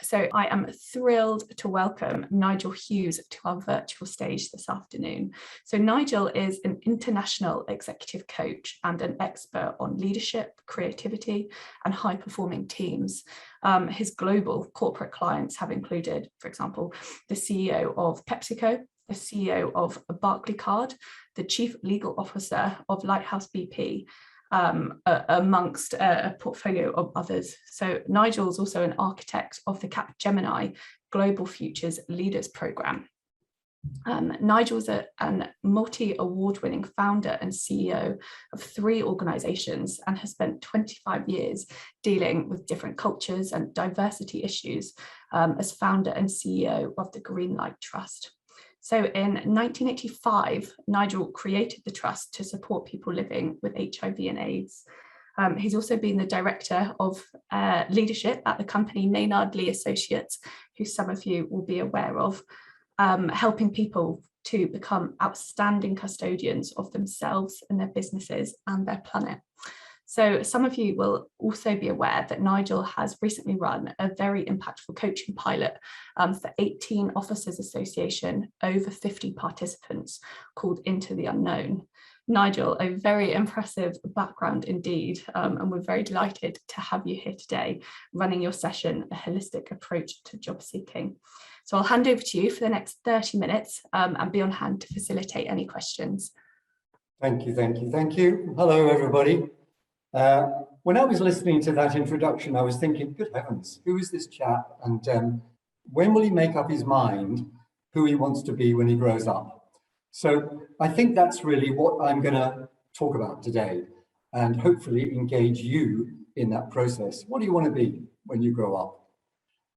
So I am thrilled to welcome Nigel Hughes to our virtual stage this afternoon. So Nigel is an international executive coach and an expert on leadership, creativity, and high-performing teams. His global corporate clients have included, for example, the CEO of PepsiCo, the CEO of Barclaycard, the Chief Legal Officer of Lighthouse BP, amongst a portfolio of others. So Nigel is also an architect of the Capgemini Global Futures Leaders Programme. Nigel's a multi-award-winning founder and CEO of 3 organisations and has spent 25 years dealing with different cultures and diversity issues as founder and CEO of the Greenlight Trust. So in 1985, Nigel created the trust to support people living with HIV and AIDS. He's also been the director of leadership at the company Maynard Lee Associates, who some of you will be aware of, helping people to become outstanding custodians of themselves and their businesses and their planet. So some of you will also be aware that Nigel has recently run a very impactful coaching pilot for 18 Officers Association, over 50 participants, called Into the Unknown. Nigel, a very impressive background indeed, and we're very delighted to have you here today running your session, A Holistic Approach to Job Seeking. So I'll hand over to you for the next 30 minutes and be on hand to facilitate any questions. Thank you, thank you, thank you. Hello, everybody. When I was listening to that introduction, I was thinking, good heavens, who is this chap? And when will he make up his mind who he wants to be when he grows up? So I think that's really what I'm going to talk about today, and hopefully engage you in that process. What do you want to be when you grow up?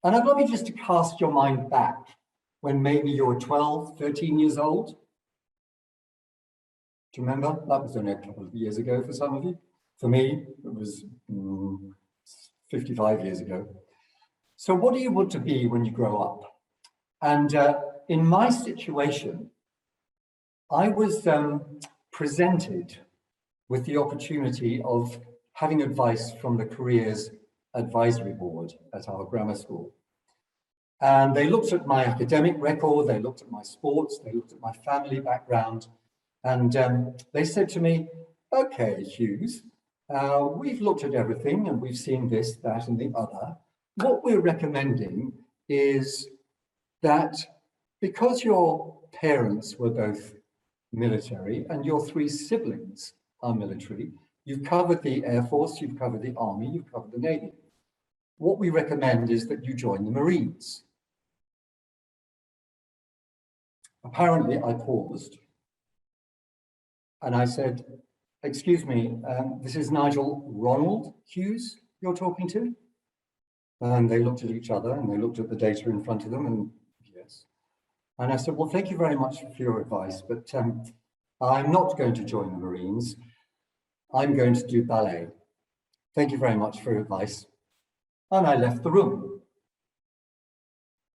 And I'd love you just to cast your mind back when maybe you were 12, 13 years old. Do you remember? That was only a couple of years ago for some of you. For me, it was 55 years ago. So what do you want to be when you grow up? And in my situation, I was presented with the opportunity of having advice from the Careers Advisory Board at our grammar school. And they looked at my academic record, they looked at my sports, they looked at my family background, and they said to me, okay, Hughes, we've looked at everything and we've seen this, that, and the other. What we're recommending is that because your parents were both military and your 3 siblings are military, you've covered the Air Force, you've covered the Army, you've covered the Navy. What we recommend is that you join the Marines. Apparently, I paused and I said, excuse me, this is Nigel Ronald Hughes you're talking to? And they looked at each other and they looked at the data in front of them and yes. And I said, well, thank you very much for your advice, but I'm not going to join the Marines. I'm going to do ballet. Thank you very much for your advice. And I left the room.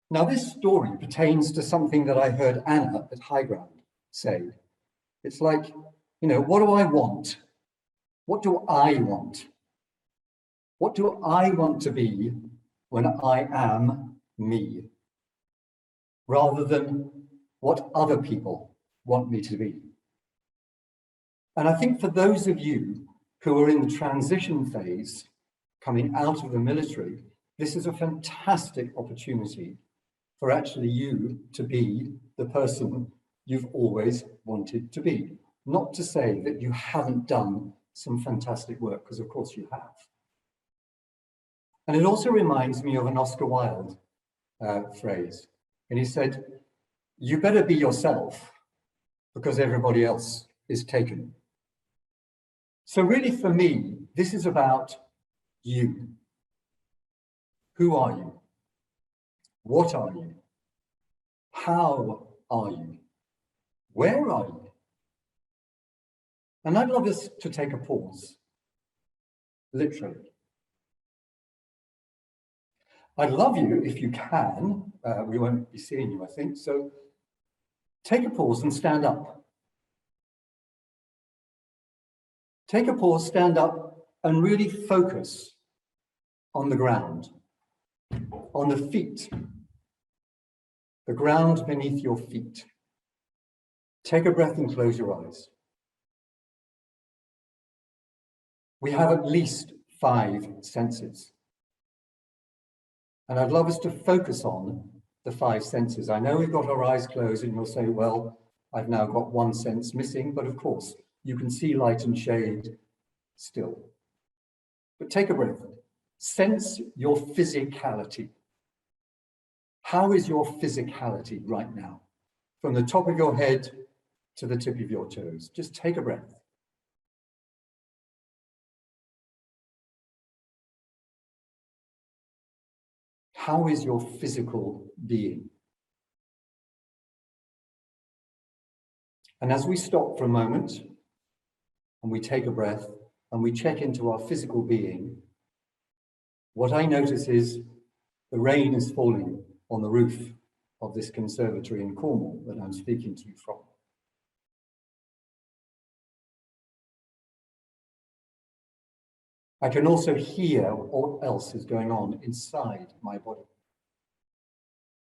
Now, this story pertains to something that I heard Anna at High Ground say. It's like, you know, what do I want? What do I want? What do I want to be when I am me? Rather than what other people want me to be. And I think for those of you who are in the transition phase, coming out of the military, this is a fantastic opportunity for actually you to be the person you've always wanted to be. Not to say that you haven't done some fantastic work, because of course you have. And it also reminds me of an Oscar Wilde phrase. And he said, you better be yourself because everybody else is taken. So really for me, this is about you. Who are you? What are you? How are you? Where are you? And I'd love us to take a pause, literally. I'd love you, if you can, we won't be seeing you, I think, so take a pause and stand up. Take a pause, stand up, and really focus on the ground, on the feet, the ground beneath your feet. Take a breath and close your eyes. We have at least 5 senses. And I'd love us to focus on the 5 senses. I know we've got our eyes closed and you'll say, well, I've now got 1 sense missing, but of course, you can see light and shade still. But take a breath. Sense your physicality. How is your physicality right now? From the top of your head to the tip of your toes. Just take a breath. How is your physical being? And as we stop for a moment and we take a breath and we check into our physical being, what I notice is the rain is falling on the roof of this conservatory in Cornwall that I'm speaking to you from. I can also hear what else is going on inside my body.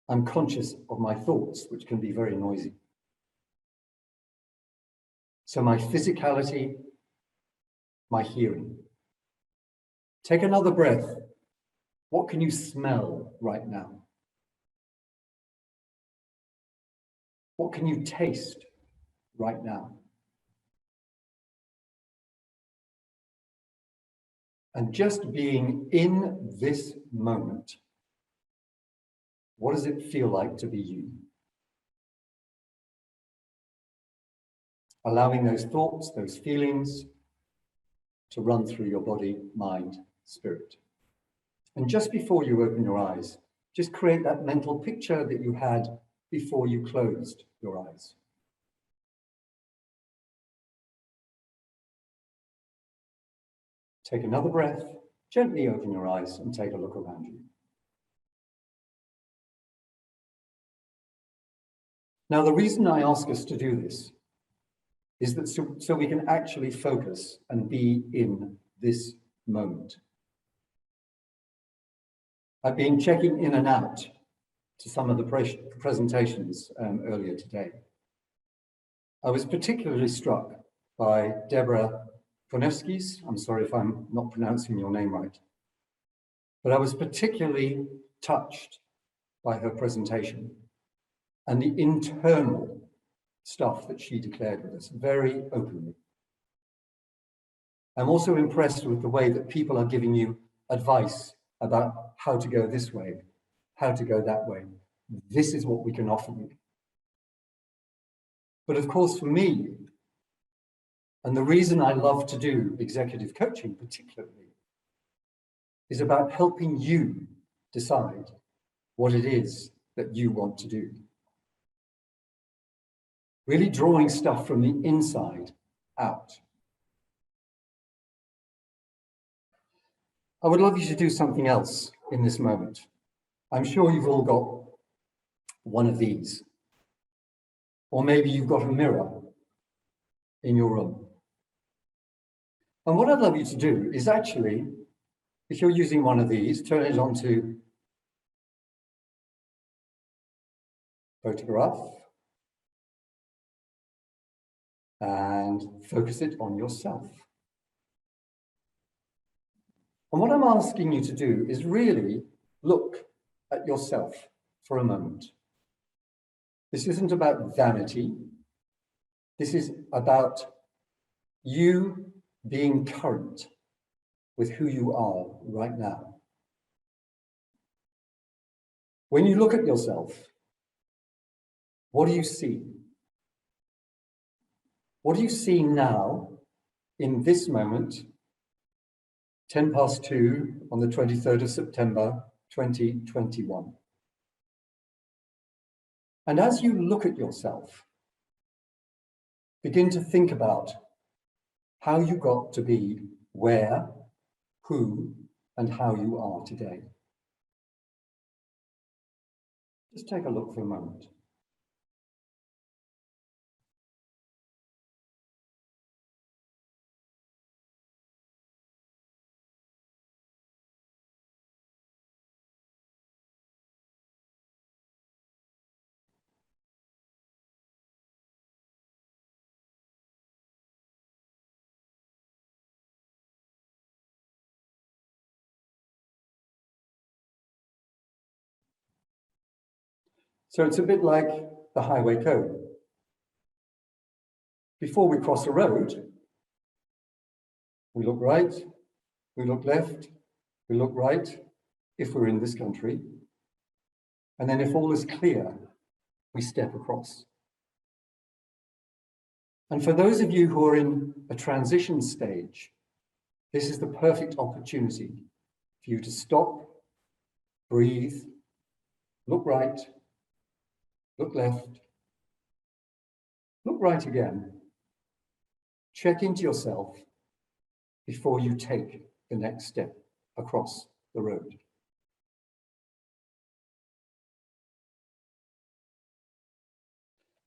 I'm conscious of my thoughts, which can be very noisy. So my physicality, my hearing. Take another breath. What can you smell right now? What can you taste right now? And just being in this moment, what does it feel like to be you? Allowing those thoughts, those feelings to run through your body, mind, spirit. And just before you open your eyes, just create that mental picture that you had before you closed your eyes. Take another breath, gently open your eyes and take a look around you. Now, the reason I ask us to do this is that so we can actually focus and be in this moment. I've been checking in and out to some of the presentations earlier today. I was particularly struck by Deborah Konevsky's, I'm sorry if I'm not pronouncing your name right, but I was particularly touched by her presentation and the internal stuff that she declared with us very openly. I'm also impressed with the way that people are giving you advice about how to go this way, how to go that way. This is what we can offer you. But of course, for me, and the reason I love to do executive coaching particularly, is about helping you decide what it is that you want to do. Really drawing stuff from the inside out. I would love you to do something else in this moment. I'm sure you've all got one of these. Or maybe you've got a mirror in your room. And what I'd love you to do is actually, if you're using one of these, turn it onto photograph and focus it on yourself. And what I'm asking you to do is really look at yourself for a moment. This isn't about vanity. This is about you being current with who you are right now. When you look at yourself, what do you see? What do you see now in this moment, 2:10 on the 23rd of September, 2021? And as you look at yourself, begin to think about how you got to be where, who, and how you are today. Just take a look for a moment. So it's a bit like the highway code. Before we cross a road, we look right, we look left, we look right, if we're in this country. And then if all is clear, we step across. And for those of you who are in a transition stage, this is the perfect opportunity for you to stop, breathe, look right, look left, look right again, check into yourself before you take the next step across the road.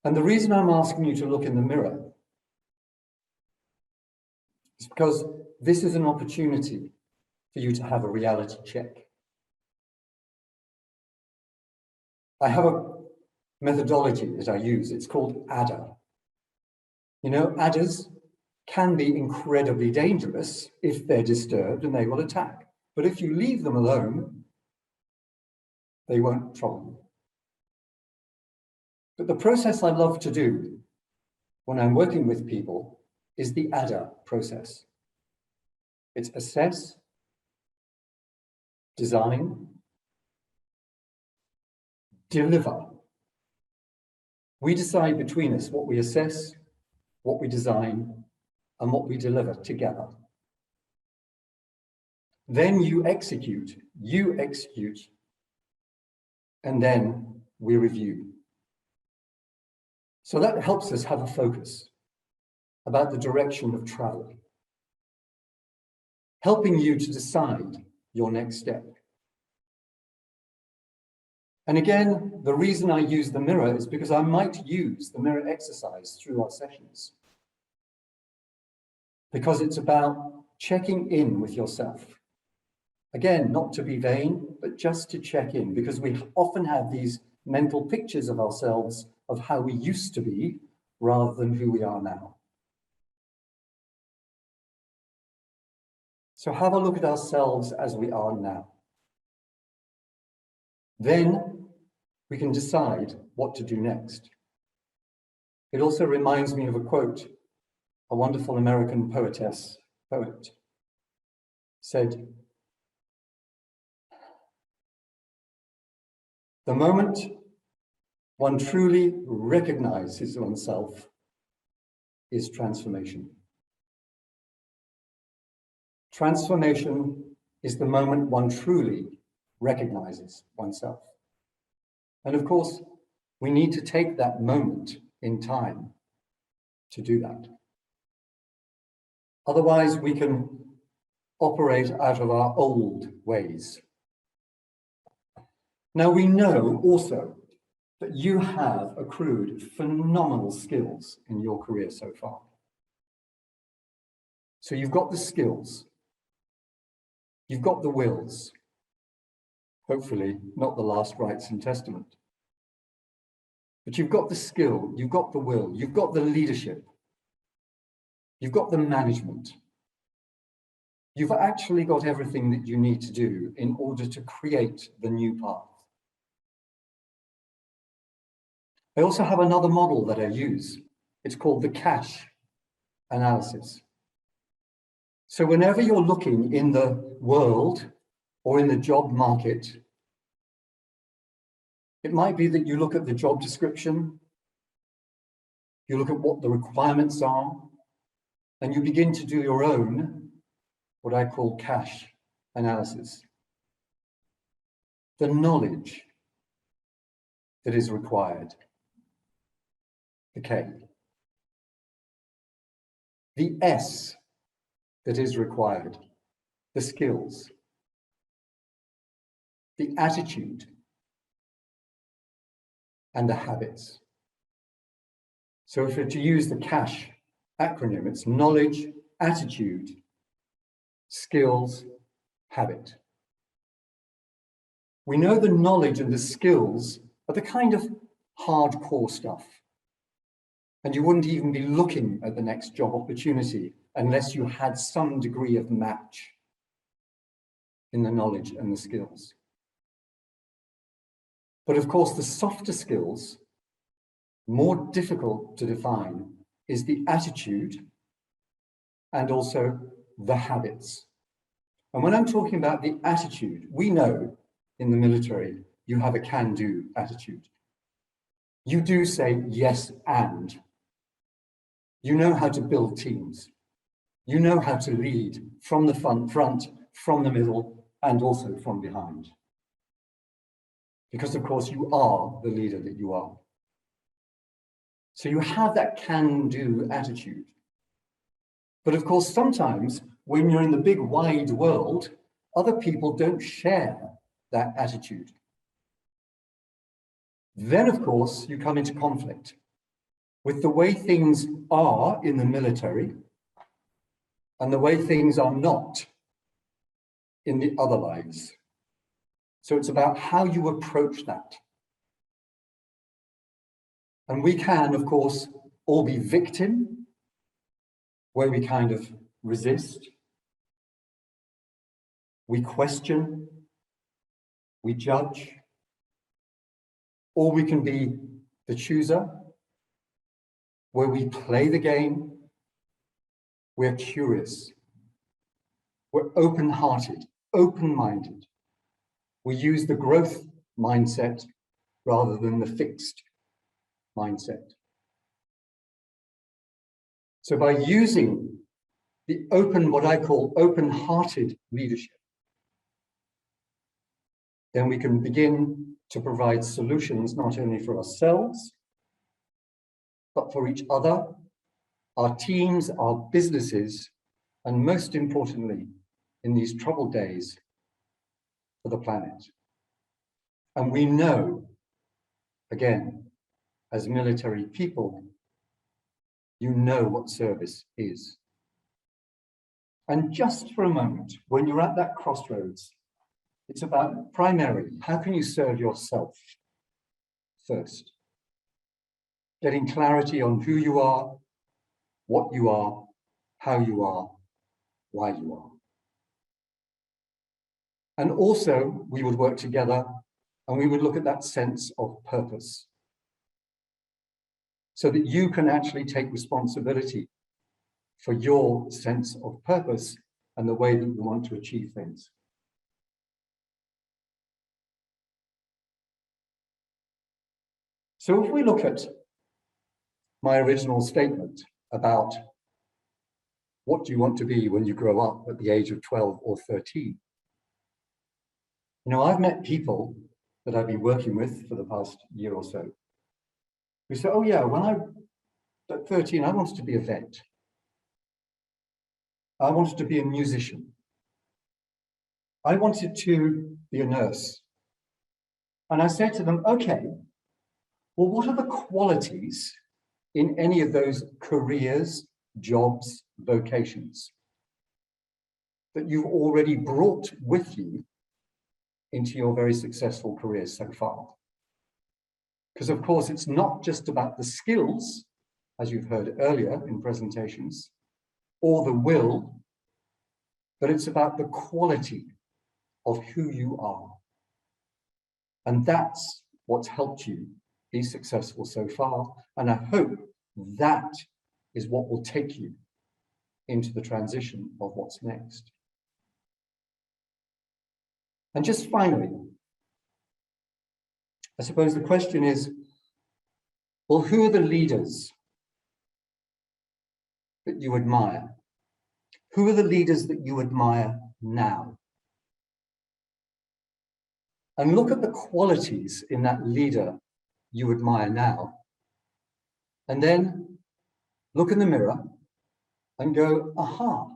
And the reason I'm asking you to look in the mirror is because this is an opportunity for you to have a reality check. I have a methodology that I use. It's called adder. You know, adders can be incredibly dangerous if they're disturbed and they will attack. But if you leave them alone, they won't trouble you. But the process I love to do when I'm working with people is the adder process. It's assess, design, deliver. We decide between us what we assess, what we design, and what we deliver together. Then you execute, and then we review. So that helps us have a focus about the direction of travel, helping you to decide your next step. And again, the reason I use the mirror is because I might use the mirror exercise through our sessions, because it's about checking in with yourself. Again, not to be vain, but just to check in, because we often have these mental pictures of ourselves of how we used to be rather than who we are now. So have a look at ourselves as we are now. Then we can decide what to do next. It also reminds me of a quote. A wonderful American poet said, "The moment one truly recognizes oneself is transformation." Transformation is the moment one truly recognizes oneself. And of course, we need to take that moment in time to do that. Otherwise, we can operate out of our old ways. Now, we know also that you have accrued phenomenal skills in your career so far. So you've got the skills, you've got the wills, hopefully not the last rites and testament. But you've got the skill, you've got the will, you've got the leadership, you've got the management. You've actually got everything that you need to do in order to create the new path. I also have another model that I use. It's called the cash analysis. So whenever you're looking in the world or in the job market, it might be that you look at the job description, you look at what the requirements are, and you begin to do your own, what I call cash analysis. The knowledge that is required, the K. The S that is required, the skills. The attitude and the habits. So if we're to use the CASH acronym, it's knowledge, attitude, skills, habit. We know the knowledge and the skills are the kind of hardcore stuff. And you wouldn't even be looking at the next job opportunity unless you had some degree of match in the knowledge and the skills. But of course, the softer skills, more difficult to define, is the attitude and also the habits. And when I'm talking about the attitude, we know in the military, you have a can-do attitude. You do say yes and. You know how to build teams. You know how to lead from the front, from the middle, and also from behind. Because of course you are the leader that you are. So you have that can-do attitude. But of course, sometimes when you're in the big wide world, other people don't share that attitude. Then of course, you come into conflict with the way things are in the military and the way things are not in the other lives. So it's about how you approach that. And we can, of course, all be victim, where we kind of resist, we question, we judge, or we can be the chooser, where we play the game, we're curious, we're open-hearted, open-minded. We use the growth mindset rather than the fixed mindset. So by using the what I call open-hearted leadership, then we can begin to provide solutions not only for ourselves, but for each other, our teams, our businesses, and most importantly, in these troubled days, for the planet. And we know, again, as military people, you know what service is. And just for a moment, when you're at that crossroads, it's about primarily, how can you serve yourself first? Getting clarity on who you are, what you are, how you are, why you are. And also, we would work together and we would look at that sense of purpose so that you can actually take responsibility for your sense of purpose and the way that you want to achieve things. So if we look at my original statement about what do you want to be when you grow up at the age of 12 or 13? You know, I've met people that I've been working with for the past year or so who say, oh yeah, when I was at 13, I wanted to be a vet. I wanted to be a musician. I wanted to be a nurse. And I said to them, okay, well, what are the qualities in any of those careers, jobs, vocations that you've already brought with you into your very successful careers so far? Because of course, it's not just about the skills, as you've heard earlier in presentations, or the will, but it's about the quality of who you are. And that's what's helped you be successful so far. And I hope that is what will take you into the transition of what's next. And just finally, I suppose the question is, well, who are the leaders that you admire? Who are the leaders that you admire now? And look at the qualities in that leader you admire now. And then look in the mirror and go, aha,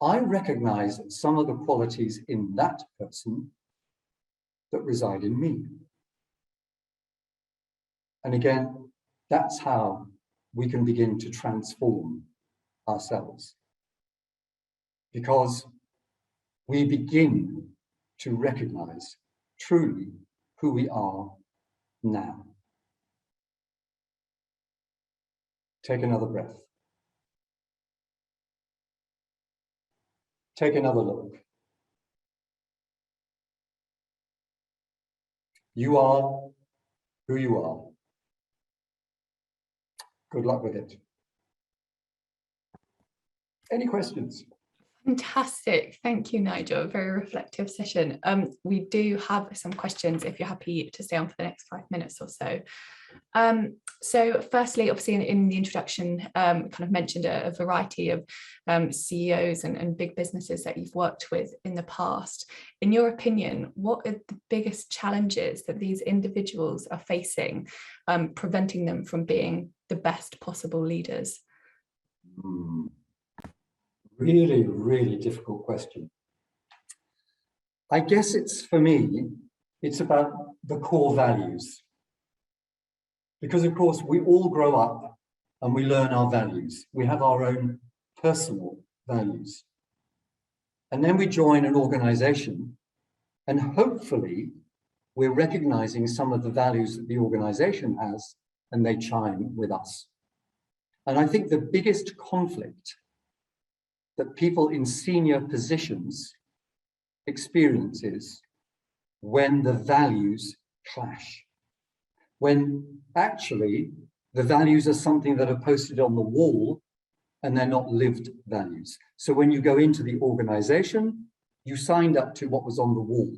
I recognize some of the qualities in that person that reside in me. And again, that's how we can begin to transform ourselves. Because we begin to recognize truly who we are now. Take another breath. Take another look. You are who you are. Good luck with it. Any questions? Fantastic. Thank you, Nigel. A very reflective session. We do have some questions if you're happy to stay on for the next 5 minutes or so. So firstly, obviously in the introduction, kind of mentioned a variety of CEOs and big businesses that you've worked with in the past. In your opinion, what are the biggest challenges that these individuals are facing, preventing them from being the best possible leaders? Really, really difficult question. I guess for me, it's about the core values. Because of course, we all grow up and we learn our values. We have our own personal values. And then we join an organization and hopefully we're recognizing some of the values that the organization has and they chime with us. And I think the biggest conflict that people in senior positions experience is when the values clash. When actually the values are something that are posted on the wall and they're not lived values. So when you go into the organization, you signed up to what was on the wall,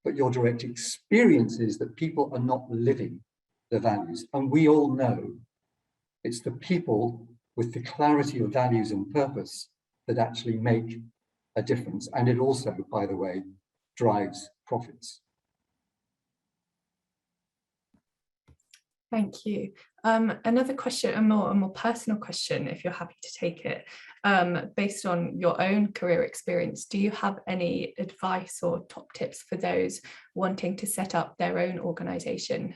but your direct experience is that people are not living the values. And we all know it's the people with the clarity of values and purpose that actually make a difference. And it also, by the way, drives profits. Thank you. Another question, a more personal question, if you're happy to take it, based on your own career experience, do you have any advice or top tips for those wanting to set up their own organisation,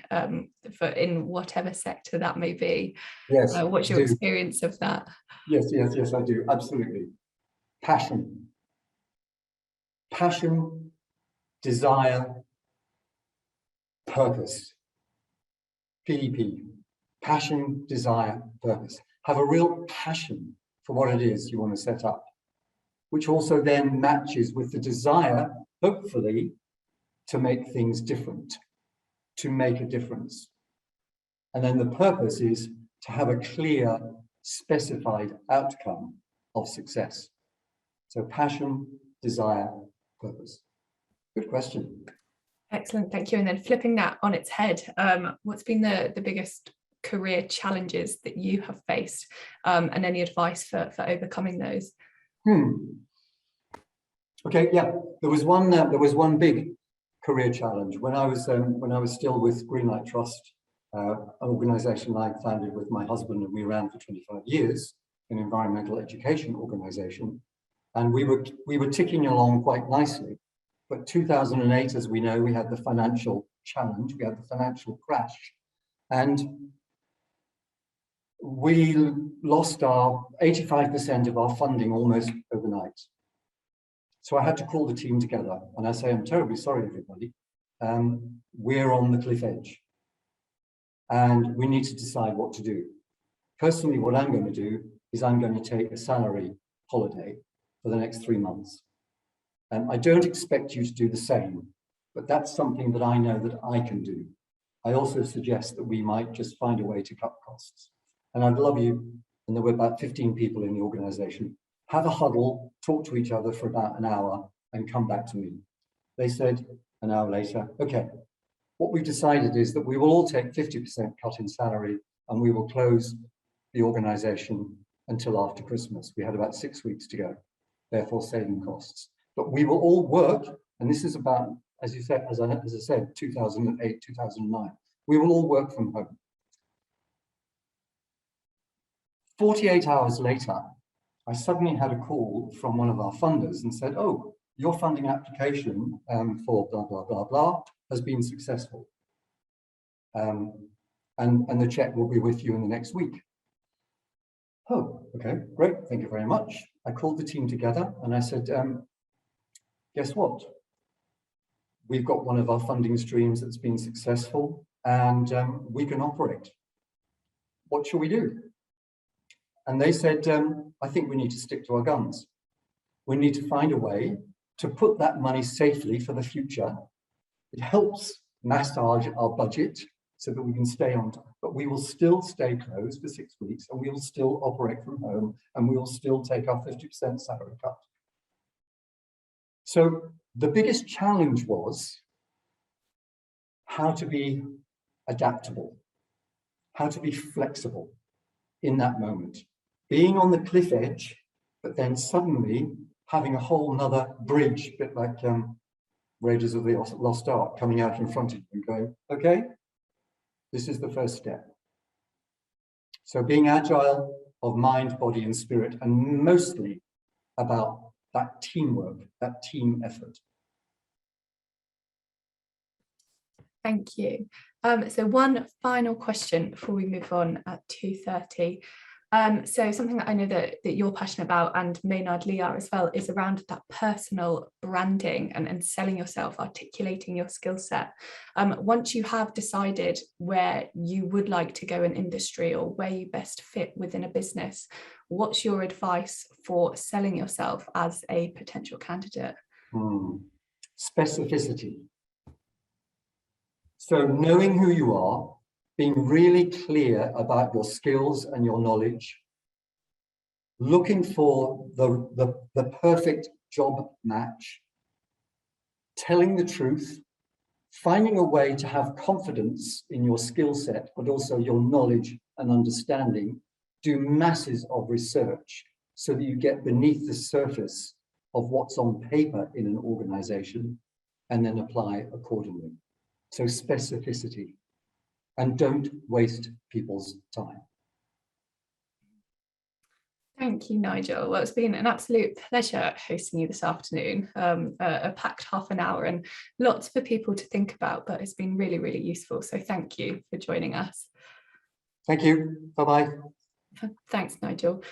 in whatever sector that may be? Yes. What's your experience of that? Yes, I do. Absolutely. Passion. Passion, desire, purpose. PDP. Passion, desire, purpose. Have a real passion for what it is you want to set up, which also then matches with the desire, hopefully, to make things different, to make a difference. And then the purpose is to have a clear, specified outcome of success. So passion, desire, purpose. Good question. Excellent, thank you. And then flipping that on its head, what's been the biggest career challenges that you have faced, and any advice for overcoming those? Okay, yeah, there was one big career challenge when I was still with Greenlight Trust, an organisation I founded with my husband, and we ran for 25 years, an environmental education organisation, and we were ticking along quite nicely. But 2008, as we know, we had the financial challenge, we had the financial crash, and we lost our 85% of our funding almost overnight. So I had to call the team together and I say, I'm terribly sorry, everybody. We're on the cliff edge and we need to decide what to do. Personally, what I'm going to do is I'm going to take a salary holiday for the next 3 months. I don't expect you to do the same, but that's something that I know that I can do. I also suggest that we might just find a way to cut costs. And I'd love you, and there were about 15 people in the organization, have a huddle, talk to each other for about an hour and come back to me. They said an hour later, okay, what we've decided is that we will all take 50% cut in salary and we will close the organization until after Christmas. We had about 6 weeks to go, therefore saving costs. But we will all work, and this is about, as you said, as I said, 2008, 2009. We will all work from home. 48 hours later, I suddenly had a call from one of our funders and said, oh, your funding application for blah, blah, blah, blah has been successful. And the check will be with you in the next week. Oh, okay, great, thank you very much. I called the team together and I said, guess what? We've got one of our funding streams that's been successful and we can operate. What shall we do? And they said, I think we need to stick to our guns. We need to find a way to put that money safely for the future. It helps massage our budget so that we can stay on time. But we will still stay closed for 6 weeks, and we will still operate from home, and we will still take our 50% salary cut. So the biggest challenge was how to be adaptable, how to be flexible in that moment. Being on the cliff edge, but then suddenly having a whole nother bridge, a bit like Raiders of the Lost Ark, coming out in front of you and going, okay, this is the first step. So being agile of mind, body, and spirit, and mostly about that teamwork, that team effort. Thank you. So one final question before we move on at 2:30. So something that I know that you're passionate about, and Maynard Lee are as well, is around that personal branding and selling yourself, articulating your skill set. Once you have decided where you would like to go in industry or where you best fit within a business, what's your advice for selling yourself as a potential candidate? Specificity. So knowing who you are, being really clear about your skills and your knowledge, looking for the perfect job match, telling the truth, finding a way to have confidence in your skill set, but also your knowledge and understanding, do masses of research so that you get beneath the surface of what's on paper in an organization, and then apply accordingly. So specificity, and don't waste people's time. Thank you, Nigel. Well, it's been an absolute pleasure hosting you this afternoon. A packed half an hour and lots for people to think about, but it's been really, really useful. So thank you for joining us. Thank you. Bye-bye. Thanks, Nigel.